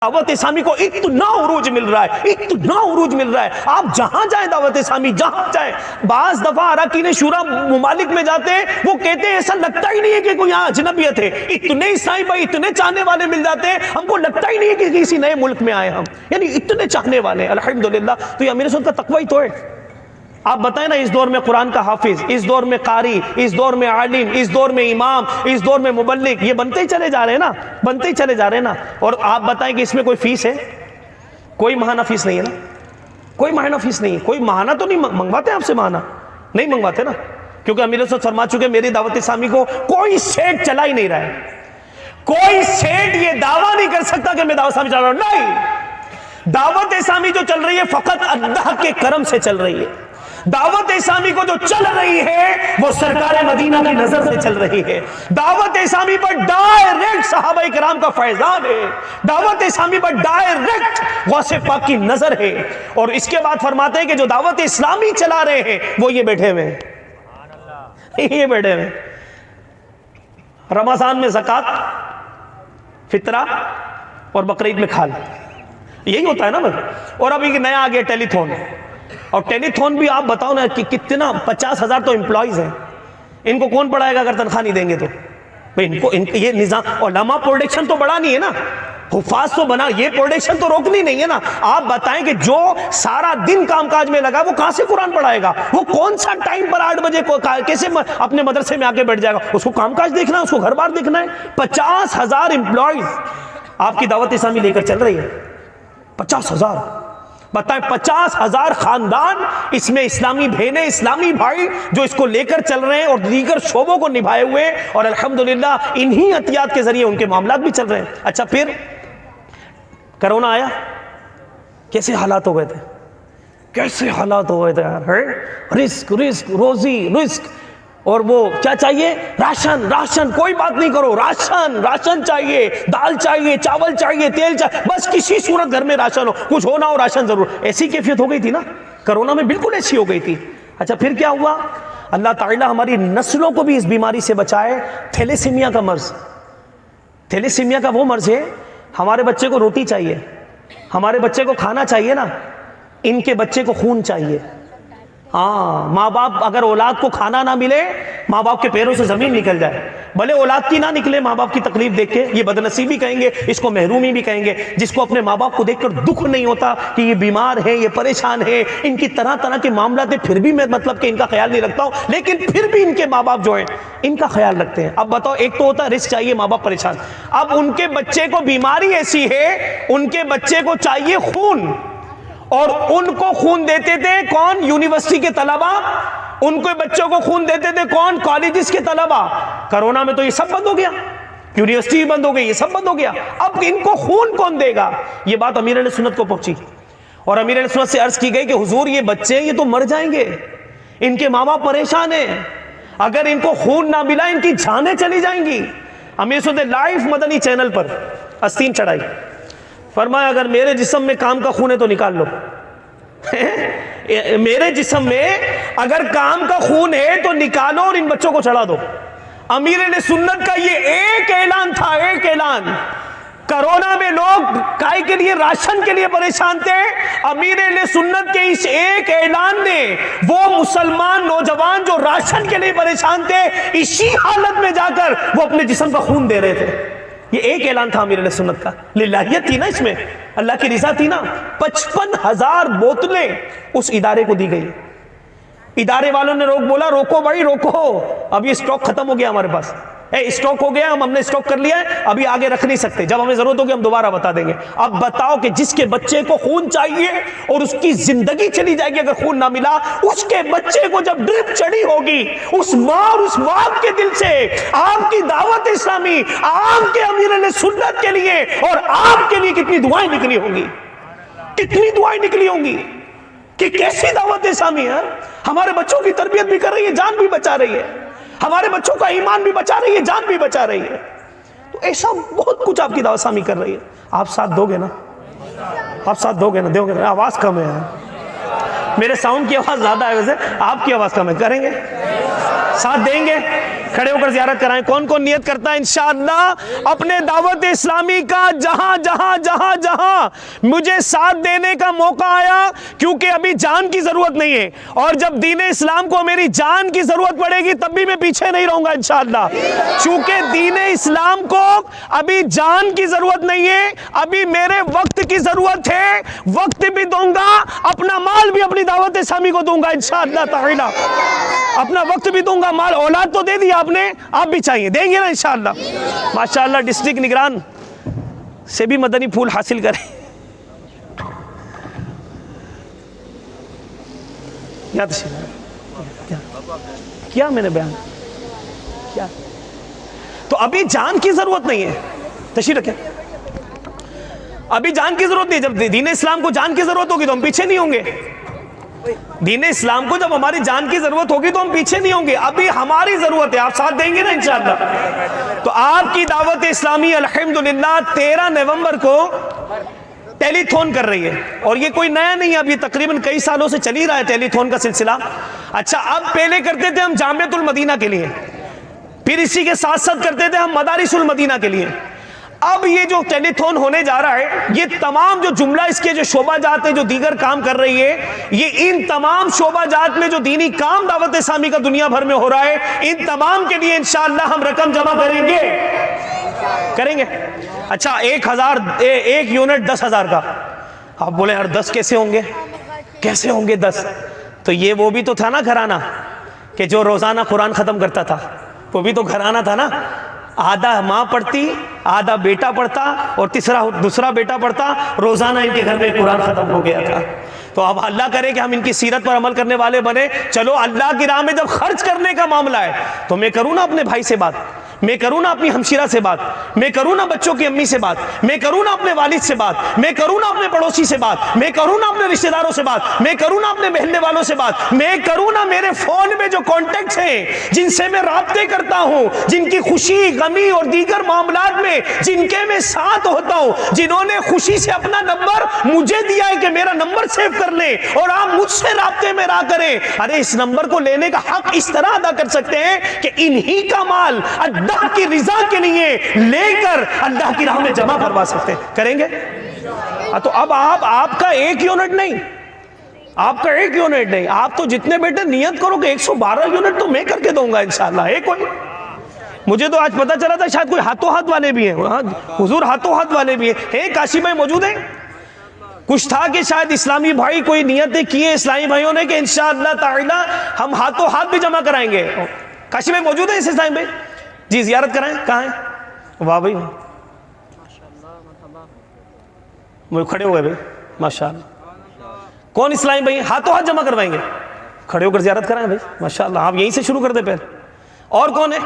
दावत इस्लामी को इतना उरूज मिल रहा है, इतना उरूज मिल रहा है। आप जहां जाए दावत इस्लामी, जहां जाए, बाज दफा अरकान शुरा मुमालिक में जाते हैं, वो कहते हैं ऐसा लगता ही नहीं है कि कोई यहाँ अजनबियत है। इतने ईसाई भाई, इतने चाहने वाले मिल जाते हैं, हमको लगता ही नहीं है कि किसी नए मुल्क में आए हम, यानी इतने चाहने वाले। अल्हम्दुलिल्लाह। तो ये अमीर सुन्नत का तकवा ही तो है। आप बताएं ना, इस दौर में कुरान का हाफिज, इस दौर में कारी, इस दौर में आलिम, इस दौर में इमाम, इस दौर में मुबल्लिग, ये बनते ही चले जा रहे हैं ना, बनते ही चले जा रहे हैं ना। और आप बताएं कि इसमें कोई फीस है? कोई महाना फीस नहीं है ना, कोई महाना फीस नहीं है। कोई महाना तो नहीं मंगवाते आपसे, महाना नहीं मंगवाते ना, क्योंकि अमीर साहब फरमा चुके मेरी दावत इस्लामी को कोई सेठ चला ही नहीं रहा है। कोई सेठ ये दावा नहीं कर सकता कि मैं दावत इस्लामी चला रहा हूं। नहीं, दावत इस्लामी जो चल रही है फकत अल्लाह के करम से चल रही है। दावत इस्लामी को जो चल रही है वो सरकार मदीना की नजर से चल रही है। दावत इस्लामी पर डायरेक्ट सहाबा किराम का फैजान है। दावत इस्लामी पर डायरेक्ट गौसे पाक की नजर है। और इसके बाद फरमाते हैं कि जो दावत इस्लामी चला रहे हैं वो ये बैठे हुए हैं, ये बैठे हुए। रमजान में ज़कात, फितरा और बकरीद में खाल, यही होता है ना भाई। और अभी नया आ गया टेलीथॉन। और टेलीथॉन भी आप बताओ ना कि कितना, 50,000 तो एम्प्लॉइज हैं, इनको कौन पढ़ाएगा अगर तनख्वाह नहीं देंगे तो भाई। इनको ये निजाम और लमा प्रोडक्शन तो बढ़ानी है ना, हुफाज तो बना, ये प्रोडक्शन तो रोकनी नहीं है ना। आप बताएं कि जो सारा दिन कामकाज में लगा वो कहां से कुरान पढ़ाएगा? वो कौन सा टाइम पर 8 बजे को कैसे अपने मदरसे में आके बैठ जाएगा? उसको कामकाज देखना है, उसको घर बार देखना है। 50,000 एम्प्लॉइज आपकी दावत इस्लामी लेकर चल रही है। 50,000 बताएं, 50,000 खानदान इसमें, इस्लामी बहनें, इस्लामी भाई जो इसको लेकर चल रहे हैं और दीगर शोबों को निभाए हुए। और अल्हम्दुलिल्लाह इन्हीं अतियात के जरिए उनके मामलात भी चल रहे हैं। अच्छा, फिर कोरोना आया, कैसे हालात हो गए थे, कैसे हालात हो गए थे यार, है? रिस्क रिस्क, रोजी रिस्क। और वो क्या चाहिए? राशन, राशन, कोई बात नहीं करो, राशन, राशन चाहिए, दाल चाहिए, चावल चाहिए, तेल चाहिए, बस किसी सूरत घर में राशन हो, कुछ हो ना हो राशन जरूर। ऐसी कैफियत हो गई थी ना कोरोना में, बिल्कुल ऐसी हो गई थी। अच्छा, फिर क्या हुआ? अल्लाह ताला हमारी नस्लों को भी इस बीमारी से बचाए। थैलेसीमिया का मर्ज, थैलेसीमिया का वो मर्ज है, हमारे बच्चे को रोटी चाहिए, हमारे बच्चे को खाना चाहिए ना, इनके बच्चे को खून चाहिए। हाँ, माँ बाप अगर औलाद को खाना ना मिले, माँ बाप के पैरों से जमीन निकल जाए, भले औलाद की ना निकले, माँ बाप की तकलीफ देख के, ये बदनसीबी कहेंगे, इसको महरूमी भी कहेंगे। जिसको अपने माँ बाप को देखकर दुख नहीं होता कि ये बीमार है, ये परेशान है, इनकी तरह तरह के मामला थे, फिर भी मैं मतलब कि इनका ख्याल नहीं रखता हूँ, लेकिन फिर भी इनके माँ बाप जो है इनका ख्याल रखते हैं। अब बताओ, एक तो होता है रिस्क चाहिए, माँ बाप परेशान, अब उनके बच्चे को बीमारी ऐसी है, उनके बच्चे को चाहिए खून, और उनको खून देते थे कौन? यूनिवर्सिटी के तलबा। उनको बच्चों को खून देते थे कौन? कॉलेजेस के तलबा। कोरोना में तो ये सब बंद हो गया, यूनिवर्सिटी बंद हो गई, ये सब बंद हो गया। अब इनको खून कौन देगा? ये बात अमीर सुन्नत को पहुंची और अमीर सुन्नत से अर्ज की गई कि हुजूर, ये बच्चे ये तो मर जाएंगे, इनके माँ बाप परेशान हैं, अगर इनको खून ना मिला इनकी जानें चली जाएंगी। अमीर सुन्नत लाइव मदनी चैनल पर आस्तीन चढ़ाई, फरमाया अगर मेरे जिस्म में काम का खून है तो निकाल लो। मेरे जिस्म में अगर काम का खून है तो निकालो और इन बच्चों को चढ़ा दो। अमीर सुन्नत का ये एक ऐलान था, एक ऐलान। कोरोना में लोग काय के लिए, राशन के लिए परेशान थे, अमीर सुन्नत के इस एक ऐलान ने वो मुसलमान नौजवान जो राशन के लिए परेशान थे, इसी हालत में जाकर वो अपने जिस्म का खून दे रहे थे। ये एक ऐलान था अमीर सुन्नत का, लिल्लाहियत थी ना इसमें, अल्लाह की रिजा थी ना। 55,000 बोतलें उस इदारे को दी गई। इदारे वालों ने बोला रोको भाई रोको, अब ये स्टॉक खत्म हो गया हमारे पास, स्टॉक हो गया, हमने स्टॉक कर लिया है, अभी आगे रख नहीं सकते, जब हमें जरूरत होगी हम दोबारा बता देंगे। अब बताओ कि जिसके बच्चे को खून चाहिए और उसकी जिंदगी चली जाएगी अगर खून ना मिला, उसके बच्चे को जब ड्रिप चढ़ी होगी, उस माँ और उस बाप के दिल से आपकी दावत इस्लामी, आपके अमीर सुन्नत के लिए और आपके लिए कितनी दुआएं निकली होंगी, कितनी दुआएं निकली होंगी कि कैसी दावत इस्लामी है, हमारे बच्चों की तरबियत भी कर रही है, जान भी बचा रही है, हमारे बच्चों का ईमान भी बचा रही है, जान भी बचा रही है। तो ऐसा बहुत कुछ आपकी दावत इस्लामी कर रही है। आप साथ दोगे ना? आप साथ दोगे ना? दोगे ना? आवाज कम है, मेरे साउंड की आवाज ज्यादा है, वैसे आपकी आवाज कम है, करेंगे? साथ देंगे? खड़े होकर ज़ियारत कराएं। कौन कौन नियत करता है इंशाअल्लाह अपने दावत इस्लामी का जहां जहां जहां जहां मुझे साथ देने का मौका आया, क्योंकि अभी जान की जरूरत नहीं है, और जब दीन इस्लाम को मेरी जान की जरूरत पड़ेगी तब भी मैं पीछे नहीं रहूंगा इंशाअल्लाह। चूंकि दीन इस्लाम को अभी जान की जरूरत नहीं है, अभी मेरे वक्त की जरूरत है, वक्त भी दूंगा, अपना माल भी अपनी दावत इस्लामी को दूंगा इंशाअल्लाह ताला। अपना वक्त भी दूंगा, माल औलाद तो दे दिया आपने, आप भी चाहिए, देंगे ना इंशाअल्लाह। माशाअल्लाह डिस्ट्रिक्ट निगरान से भी मदनी फूल हासिल करें। याद क्या मैंने बयान क्या? तो अभी जान की जरूरत नहीं है, तशरीफ रखें। अभी जान की जरूरत नहीं, जब दीन इस्लाम को जान की जरूरत होगी तो हम पीछे नहीं होंगे। दीन इस्लाम को जब हमारी जान की जरूरत होगी तो हम पीछे नहीं होंगे। अभी हमारी जरूरत है, आप साथ देंगे ना इंशाअल्लाह। तो आपकी दावत इस्लामी अल्हम्दुलिल्लाह 13 नवंबर को टेलीथॉन कर रही है, और ये कोई नया नहीं है, अब ये तकरीबन कई सालों से चल ही रहा है टेलीथॉन का सिलसिला। अच्छा, अब पहले करते थे हम जामियतुल मदीना के लिए, फिर इसी के साथ साथ करते थे हम मदारिसुल मदीना के लिए। अब ये जो टेलीथॉन होने जा रहा है, ये तमाम जो जुमला इसके जो शोबाजात है, जो दीगर काम कर रही है, ये इन तमाम शोबाजात में जो दीनी काम दावत इस्लामी का दुनिया भर में हो रहा है, इन तमाम के लिए इंशाअल्लाह हम रकम जमा करेंगे। अच्छा, 1 यूनिट 10,000 का। आप बोले यार 10 कैसे होंगे, कैसे होंगे 10? तो ये वो भी तो था ना घराना कि जो रोजाना कुरान खत्म करता था, वो भी तो घराना था ना। आधा माँ पढ़ती, आधा बेटा पढ़ता, और दूसरा बेटा पढ़ता, रोजाना इनके घर में कुरान खत्म हो गया था। तो अब अल्लाह करे कि हम इनकी सीरत पर अमल करने वाले बने। चलो, अल्लाह की राह में जब खर्च करने का मामला है तो मैं करूँ ना अपने भाई से बात, मैं करूँ ना अपनी हमशीरा से बात, मैं करूँ ना बच्चों की अम्मी से बात, मैं करूँ ना अपने वालिद से बात, मैं करूँ ना अपने पड़ोसी से बात, मैं करूँ ना अपने रिश्तेदारों से बात, मैं करूँ ना अपने बहने वालों से बात, मैं करूँ ना मेरे फोन में जो कॉन्टेक्ट्स हैं, जिनसे मैं राब्ते करता हूँ, जिनकी खुशी गमी और दीगर मामलात में जिनके मैं साथ होता हूँ, जिन्होंने खुशी से अपना नंबर मुझे दिया है कि मेरा नंबर सेव कर ले और आप मुझसे राब्ते में रहा करें। अरे इस नंबर को लेने का हक इस तरह अदा कर सकते हैं कि इन्हीं का माल अल्लाह की रिजा के लिए लेकर अल्लाह की राह में जमा करवा सकते हैं। करेंगे? तो अब आपका 1 यूनिट नहीं, आपका 1 यूनिट नहीं, आप तो जितने बेटे नियत करोगे 112 यूनिट तो मैं करके दूंगा इंशाअल्लाह। है कोई? मुझे तो आज पता चला था शायद कोई हाथों हाथ वाले भी हैं। हुजूर हाथों हाथ वाले भी हैं। काशी भाई मौजूद है? कुछ था कि शायद इस्लामी भाई कोई नियतें किए इस्लामी भाइयों ने कि इंशाअल्लाह ताला हम हाथों हाथ भी जमा कराएंगे। काशी भाई मौजूद है इस इस्लामी भाई? जी, जियारत कराएं। कहाँ है? वाह भाई, वो खड़े हो गए भाई, माशाअल्लाह। कौन इस्लामी भाई हाथों हाथ जमा करवाएंगे? खड़े होकर जियारत कराएं भाई, माशाअल्लाह। आप यहीं से शुरू कर दे पहले। और कौन है?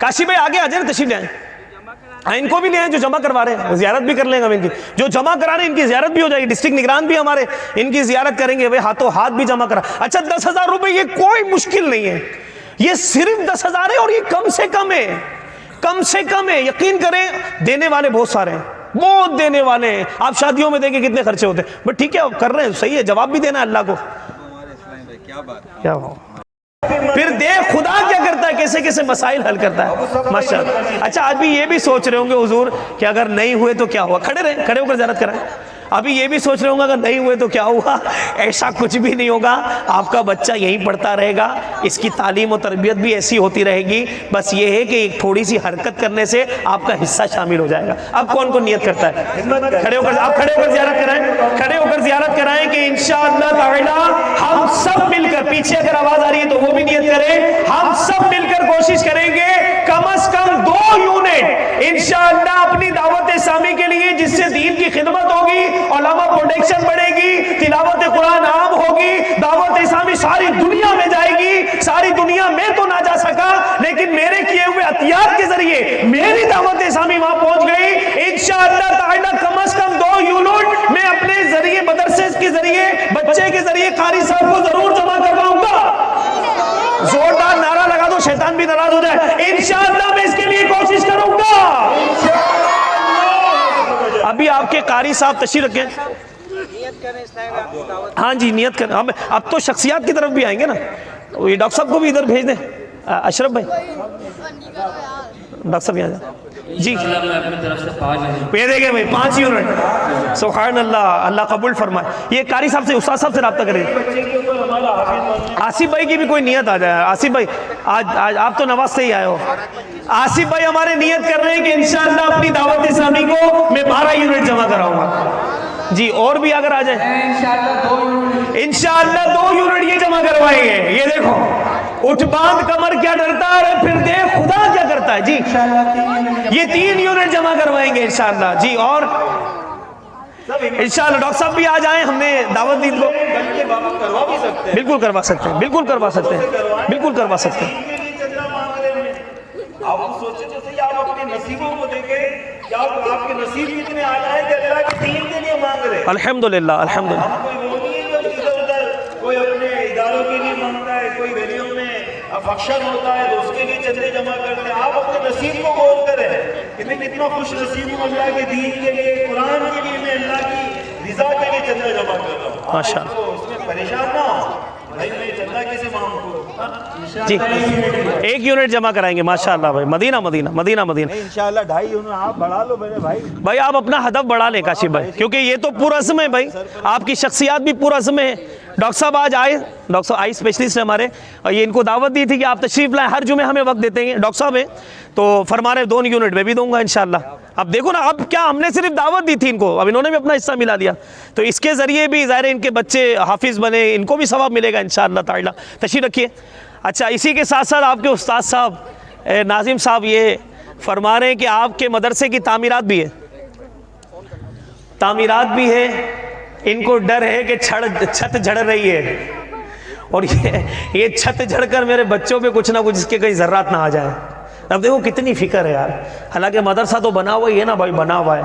काशी भाई आगे आ जाए, तशरीफ ले आए। इनको भी ले आए जो जमा करवा रहे हैं, जियारत भी कर लेंगे हम इनकी। जो जमा करा रहे हैं इनकी जियारत भी हो जाएगी। डिस्ट्रिक्ट निगरान भी हमारे इनकी जियारत करेंगे भाई, हाथों हाथ भी जमा करा। अच्छा, 10,000 रुपए ये कोई मुश्किल नहीं है, ये सिर्फ 10,000 है, और ये कम से कम है, कम से कम है। यकीन करें, देने वाले बहुत सारे हैं, बहुत देने वाले हैं। आप शादियों में देखें कितने खर्चे होते हैं, बट ठीक है कर रहे हैं, सही है, जवाब भी देना है अल्लाह को। क्या बात, क्या हो। फिर देख खुदा क्या करता है, कैसे कैसे मसाइल हल करता है, माशाअल्लाह। अच्छा, आज भी ये भी सोच रहे होंगे हुजूर कि अगर नहीं हुए तो क्या हुआ? खड़े रहे, खड़े होकर ज़ियारत कराएं। अभी ये भी सोच रहे होंगे अगर नहीं हुए तो क्या हुआ? ऐसा कुछ भी नहीं होगा। आपका बच्चा यहीं पढ़ता रहेगा, इसकी तालीम और तरबियत भी ऐसी होती रहेगी। बस ये है कि एक थोड़ी सी हरकत करने से आपका हिस्सा शामिल हो जाएगा। अब कौन कौन नियत करता है? खड़े होकर, आप खड़े होकर ज़ियारत कराएं, खड़े होकर ज़ियारत कराएं कि इंशाअल्लाह ताला हम सब मिलकर, पीछे अगर आवाज आ रही है तो वो भी नियत करें, हम सब मिलकर कोशिश करेंगे कम से कम 2 यूनिट इंशाअल्लाह अपनी दावत इस्लामी के लिए, जिससे दीन की खिदमत होगी, उलमा प्रोटेक्शन बढ़ेगी, तिलावत कुरान आम होगी, दावत इस्लामी सारी दुनिया में जाएगी। सारी दुनिया में तो ना जा सका, लेकिन मेरे किए हुए अतियात के जरिए मेरी दावत इस्लामी वहां पहुंच गई इंशाअल्लाह ताला। कम से कम 2 यूनिट मैं अपने जरिए, मदरसे के जरिए, बच्चे के जरिए कारी साहब को जरूर जमा करवाऊंगा। जोरदार नारा लगा दो, शैतान भी नाराज हो जाए। इंशाअल्लाह मैं इसके लिए कोशिश करूंगा। अभी आपके कारी साहब तशरीफ रखें। हाँ जी, नियत करें। अब तो शख्सियात की तरफ भी आएंगे ना, ये डॉक्टर साहब को भी इधर भेज दें। अशरफ भाई डॉक्टर साहब यहाँ जाए जी। मैं अपनी तरफ से 5 ये देखे भाई 5 यूनिट, सुभान अल्लाह, अल्लाह कबूल फरमाए। ये कारी साहब से, उस्ताद साहब से रब्ता करें। आसिफ भाई की भी कोई नियत आ जाए। आसिफ भाई आज आप तो नवाज से ही आए हो। आसिफ भाई हमारे नियत कर रहे हैं कि इंशाअल्लाह अपनी दावत इस्लामी को मैं 12 यूनिट जमा कराऊंगा जी। और भी अगर आ जाए इंशाअल्लाह 2 यूनिट ये जमा करवाएंगे। ये देखो उठ बांध कमर क्या डरता है, फिर देख खुदा क्या करता है जी। ये 3 यूनिट जमा करवाएंगे इंशाअल्लाह जी। और इंशाअल्लाह डॉक्टर साहब भी आ जाएं, हमने दावत दी इनको। बिल्कुल करवा सकते हैं, बिल्कुल करवा सकते हैं, बिल्कुल करवा सकते हैं। आप सोचे तो सही, आप अपने नसीबों को देखें कि आपके नसीब इतने आ जाए कि अल्लाह के दीन के लिए मांग रहे हैं। अल्हम्दुलिल्लाह, अल्हम्दुलिल्लाह। कोई वो नहीं है जो इधर उधर, कोई अपने इदारों के लिए मांगता है, कोई गलियों में फंक्शन होता है तो उसके लिए चंदे जमा करते हैं। आप अपने नसीब को गौर करें कि मैं कितना खुश नसीब हूँ, अल्लाह के दीन के लिए, कुरान के लिए, मैं अल्लाह की रिजा के लिए चंदा जमा कर रहा हूँ। माशाअल्लाह, उसमें परेशान ना हो भाई, मैं चंदा कैसे मांगू जी। 1 यूनिट जमा कराएंगे माशाअल्लाह भाई। मदीना मदीना मदीना मदीना इंशाअल्लाह 2.5 यूनिट आप बढ़ा लो मेरे भाई। भाई। आप अपना हदफ बढ़ा लें काशिफ भाई, क्योंकि ये तो पूरा असम है भाई, आपकी शख्सियात भी पूरा असम है। डॉक्टर साहब आज आए, डॉक्टर साहब आई स्पेशलिस्ट है हमारे, और ये इनको दावत दी थी कि आप तशरीफ़ लाएं, हर जुमे हमें वक्त देते हैं। डॉक्टर साहब है तो फरमा रहे 2 यूनिट मैं भी दूंगा इंशाअल्लाह। अब देखो ना, अब क्या हमने सिर्फ दावत दी थी इनको, अब इन्होंने भी अपना हिस्सा मिला दिया, तो इसके ज़रिए भी ज़ाहिर है इनके बच्चे हाफिज़ बने, इनको भी सवाब मिलेगा इंशाअल्लाह ताला। तशरीफ़ रखिए। अच्छा, इसी के साथ साथ आपके उस्ताद साहब नाजिम साहब ये फरमा रहे हैं कि आपके मदरसे की तामीरात भी है, तामीरात भी है। इनको डर है कि छत झड़ रही है, और ये छत झड़कर मेरे बच्चों पे कुछ ना कुछ इसके कहीं ज़र्रात ना आ जाए। अब देखो कितनी फिक्र है यार, हालांकि मदरसा तो बना हुआ ही है ना भाई, बना हुआ है।